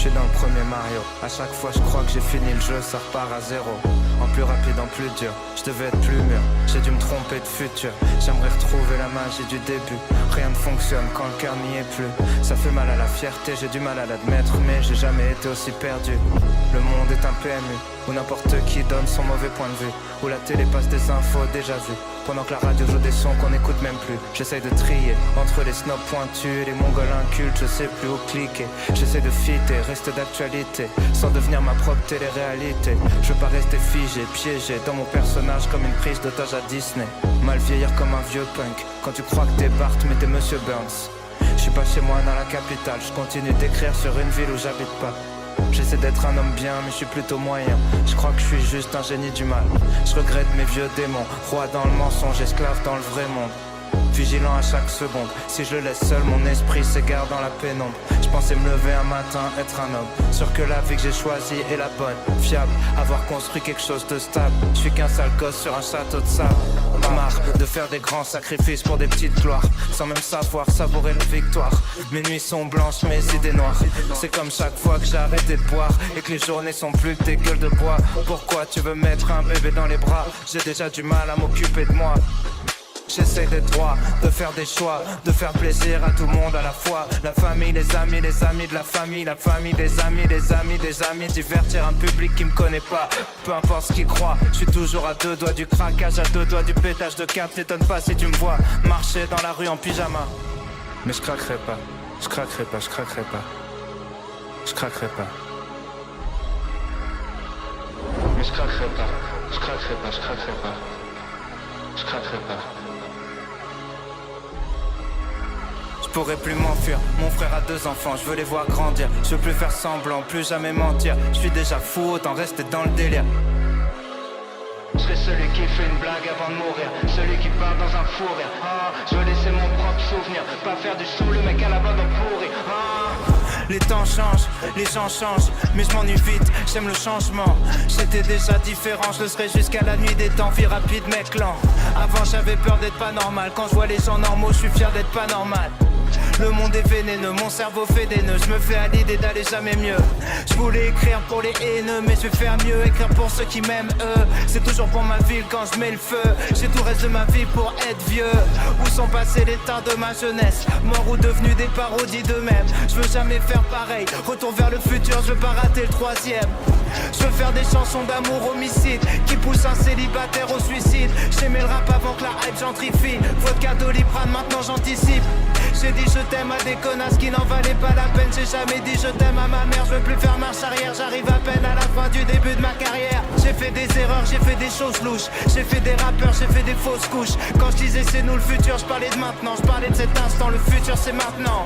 suis dans le premier Mario. À chaque fois je crois que j'ai fini le jeu, ça repart à zéro. En plus rapide, en plus dur, je devais être plus mûr. J'ai dû me tromper de futur. J'aimerais retrouver la magie du début. Rien ne fonctionne quand le cœur n'y est plus. Ça fait mal à la fierté, j'ai du mal à l'admettre, mais j'ai jamais été aussi perdu. Le monde est un PMU, où n'importe qui donne son mauvais point de vue, où la télé passe des infos déjà vues, pendant que la radio joue des sons qu'on n'écoute même plus. J'essaye de trier entre les snobs pointus et les mongols incultes, je sais plus où cliquer. J'essaie de fitter, rester d'actualité, sans devenir ma propre télé-réalité. Je veux pas rester figé, piégé dans mon personnage comme une prise d'otage à Disney. Mal vieillir comme un vieux punk, quand tu crois que t'es Bart mais t'es Monsieur Burns. Je suis pas chez moi dans la capitale, je continue d'écrire sur une ville où j'habite pas. J'essaie d'être un homme bien mais je suis plutôt moyen. Je crois que je suis juste un génie du mal. Je regrette mes vieux démons, roi dans le mensonge, esclave dans le vrai monde. Vigilant à chaque seconde, si je le laisse seul, mon esprit s'égare dans la pénombre. Je pensais me lever un matin, être un homme, sûr que la vie que j'ai choisie est la bonne. Fiable, avoir construit quelque chose de stable. Je suis qu'un sale gosse sur un château de sable. Marre de faire des grands sacrifices pour des petites gloires, sans même savoir savourer la victoire. Mes nuits sont blanches, mes idées noires. C'est comme chaque fois que j'ai arrêté de boire et que les journées sont plus que des gueules de bois. Pourquoi tu veux mettre un bébé dans les bras? J'ai déjà du mal à m'occuper de moi. J'essaie d'être droit, de faire des choix, de faire plaisir à tout le monde à la fois. La famille, les amis de la famille, la famille, des amis, des amis. Divertir un public qui me connaît pas, peu importe ce qu'il croit. Je suis toujours à deux doigts du craquage, à deux doigts du pétage de câble. T'étonnes pas si tu me vois marcher dans la rue en pyjama. Mais je craquerai pas, je craquerai pas, je craquerai pas. Je craquerai pas. Mais je craquerai pas, je craquerai pas, je craquerai pas. Je craquerai pas. Je pourrais plus m'enfuir, mon frère a 2 enfants, je veux les voir grandir. Je veux plus faire semblant, plus jamais mentir. Je suis déjà fou, autant rester dans le délire. Je serai celui qui fait une blague avant de mourir, celui qui part dans un fou rire. Je veux laisser mon propre souvenir, pas faire du sous le mec à la bande pourri. Les temps changent, les gens changent, mais je m'ennuie vite, j'aime le changement. J'étais déjà différent, je le serai jusqu'à la nuit des temps, vie rapide mec lent. Avant j'avais peur d'être pas normal, quand je vois les gens normaux, je suis fier d'être pas normal. Le monde est vénéneux, mon cerveau fait des nœuds. Je me fais à l'idée d'aller jamais mieux. Je voulais écrire pour les haineux, mais je vais faire mieux. Écrire pour ceux qui m'aiment eux. C'est toujours pour ma ville quand je mets le feu. J'ai tout le reste de ma vie pour être vieux. Où sont passés les temps de ma jeunesse? Morts ou devenus des parodies d'eux-mêmes. Je veux jamais faire pareil, retour vers le futur, je veux pas rater le 3e. Je veux faire des chansons d'amour homicide qui poussent un célibataire au suicide. J'aimais le rap avant que la hype gentrifie. Vodka Doliprane, maintenant j'anticipe. J'ai dit je t'aime à des connasses qui n'en valaient pas la peine. J'ai jamais dit je t'aime à ma mère. Je veux plus faire marche arrière, j'arrive à peine à la fin du début de ma carrière. J'ai fait des erreurs, j'ai fait des choses louches. J'ai fait des rappeurs, j'ai fait des fausses couches. Quand je disais c'est nous le futur, je parlais de maintenant. Je parlais de cet instant, le futur c'est maintenant.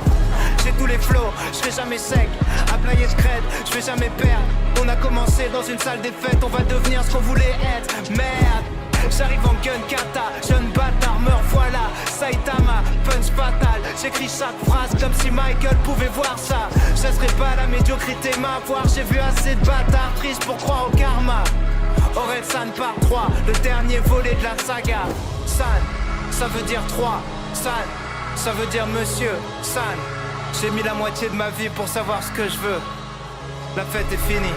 J'ai tous les flows, je serai jamais sec. À player de crête, je vais jamais perdre. On a commencé dans une salle des fêtes, on va devenir ce qu'on voulait être. Merde, j'arrive en gun kata, jeune bâtard, meurs voilà. Saitama, punch fatal. J'écris chaque phrase comme si Michael pouvait voir ça. Je laisserai pas la médiocrité m'avoir. J'ai vu assez de bâtards tristes pour croire au karma. Orelsan part 3, le dernier volet de la saga. San, ça veut dire 3. San, ça veut dire monsieur. San, j'ai mis la moitié de ma vie pour savoir ce que je veux. La fête est finie.